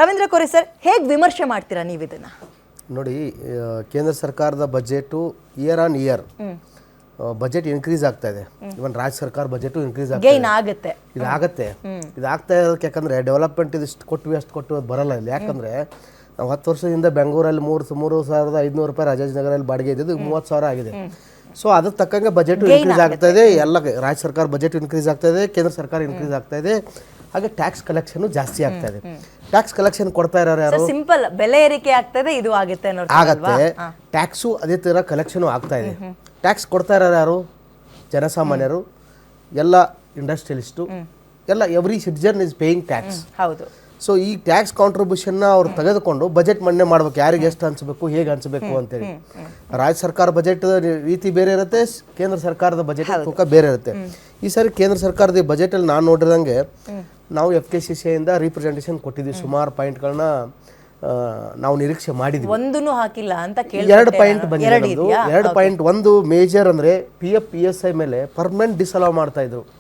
ರವೀಂದ್ರ ಕೋರೆ sir, ಹೇಗೆ ವಿಮರ್ಶೆ ಮಾಡ್ತೀರಾ ನೀವು ಇದನ್ನ? ನೋಡಿ, ಕೇಂದ್ರ ಸರ್ಕಾರದ budget year on year budget increase ಆಗ್ತಾ ಇದೆ. ಇವನ್ ರಾಜ್ಯ ಸರ್ಕಾರ ಬಜೆಟು ಇನ್ಕ್ರೀಸ್ ಆಗುತ್ತೆ. ಇದಾಗತ್ತೆ. ಇದಾಗ್ತಾ ಇರೋದಕ್ಕೆ ಯಾಕಂದ್ರೆ ಡೆವಲಪ್ಮೆಂಟ್ ಇದಿಷ್ಟು ಕೊಟ್ಟು ಅಷ್ಟು ಕೊಟ್ಟು ಅದು ಬರಲ್ಲ ಇಲ್ಲಿ. ಯಾಕಂದ್ರೆ ನಾವು 10 ವರ್ಷದಿಂದ ಬೆಂಗಳೂರಲ್ಲಿ 3,500 ರೂಪಾಯಿ, ರಾಜಾಜಿನಗರಲ್ಲಿ ಬಾಡಿಗೆ ಇದ್ದಿದ್ದು 30,000 ಆಗಿದೆ. ಸೊ ಅದಕ್ಕೆ ತಕ್ಕಂಗೆ ಬಜೆಟ್ ಇನ್ಕ್ರೀಸ್ ಆಗ್ತಾ ಇದೆ. ಎಲ್ಲ ರಾಜ್ಯ ಸರ್ಕಾರ ಬಜೆಟ್ ಇನ್ಕ್ರೀಸ್ ಆಗ್ತಾ ಇದೆ, ಕೇಂದ್ರ ಸರ್ಕಾರ ಇನ್ಕ್ರೀಸ್ ಆಗ್ತಾ ಇದೆ. ಹಾಗೆ ಟ್ಯಾಕ್ಸ್ ಕಲೆಕ್ಷನ್ ಜಾಸ್ತಿ ಆಗ್ತಾ ಇದೆ. ಟ್ಯಾಕ್ಸ್ ಕಲೆಕ್ಷನ್ ಕೊಡ್ತಾ ಇರೋರು ಯಾರು? ಸಿಂಪಲ್, ಬೆಲೆ ಏರಿಕೆ ಆಗ್ತದೆ, ಇದು ಆಗುತ್ತೆ ಆಗತ್ತೆ. ಟ್ಯಾಕ್ಸು ಅದೇ ತರ ಕಲೆಕ್ಷನ್ ಆಗ್ತಾ ಇದೆ. ಟ್ಯಾಕ್ಸ್ ಕೊಡ್ತಾ ಇರೋರು ಯಾರು? ಜನಸಾಮಾನ್ಯರು, ಎಲ್ಲ ಇಂಡಸ್ಟ್ರಿಯಲಿಸ್ಟು, ಎಲ್ಲ every citizen is paying tax. ಹೌದು. ಸೊ ಈ ಟ್ಯಾಕ್ಸ್ ಕಾಂಟ್ರಿಬ್ಯೂಷನ್ನ ಅವ್ರು ತೆಗೆದುಕೊಂಡು ಬಜೆಟ್ ಮಂಡನೆ ಮಾಡ್ಬೇಕು, ಯಾರಿಗೆ ಎಷ್ಟು ಹಂಚಬೇಕು, ಹೇಗೆ ಹಂಚಬೇಕು ಅಂತೇಳಿ. ರಾಜ್ಯ ಸರ್ಕಾರ ಬಜೆಟ್ ರೀತಿ ಬೇರೆ ಇರುತ್ತೆ, ಕೇಂದ್ರ ಸರ್ಕಾರದ ಬಜೆಟ್ ತೂಕ ಬೇರೆ ಇರುತ್ತೆ. ಈ ಸಾರಿ ಕೇಂದ್ರ ಸರ್ಕಾರದ ಬಜೆಟಲ್ಲಿ ನಾನು ನೋಡಿದಂಗೆ ನಾವು FKCCIಯಿಂದ ರೀಪ್ರೆಸೆಂಟೇಷನ್ ಕೊಟ್ಟಿದ್ವಿ. ಸುಮಾರು ಪಾಯಿಂಟ್ಗಳನ್ನ ನಾವು ನಿರೀಕ್ಷೆ ಮಾಡಿದ್ವಿ. ಒಂದೂ ಹಾಕಿಲ್ಲ ಅಂತ ಕೇಳಿ 2 ಪಾಯಿಂಟ್ ಬಂದಿದೆ. 2 ಪಾಯಿಂಟ್. ಒಂದು ಮೇಜರ್ ಅಂದರೆ PF PSI ಮೇಲೆ ಪರ್ಮನೆಂಟ್ ಡಿಸಲೋ ಮಾಡ್ತಾ ಇದ್ರು.